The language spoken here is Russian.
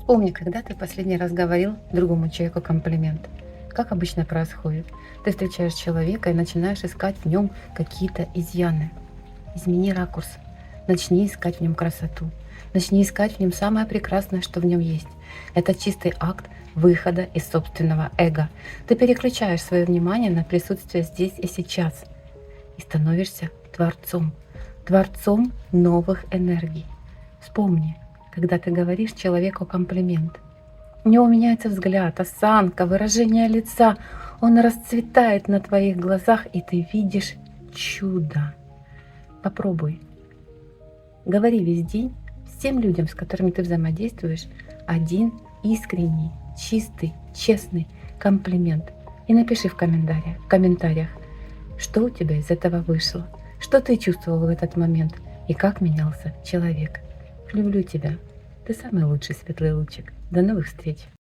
Вспомни, когда ты последний раз говорил другому человеку комплимент. Как обычно происходит? Ты встречаешь человека и начинаешь искать в нем какие-то изъяны. Измени ракурс. Начни искать в нем красоту. Начни искать в нем самое прекрасное, что в нем есть. Это чистый акт выхода из собственного эго. Ты переключаешь свое внимание на присутствие здесь и сейчас и становишься творцом. Творцом новых энергий. Вспомни, когда ты говоришь человеку комплимент. У него меняется взгляд, осанка, выражение лица. Он расцветает на твоих глазах, и ты видишь чудо. Попробуй. Говори весь день всем людям, с которыми ты взаимодействуешь, один искренний, чистый, честный комплимент. И напиши в комментариях, что у тебя из этого вышло, что ты чувствовал в этот момент и как менялся человек. Люблю тебя. Ты самый лучший светлый лучик. До новых встреч!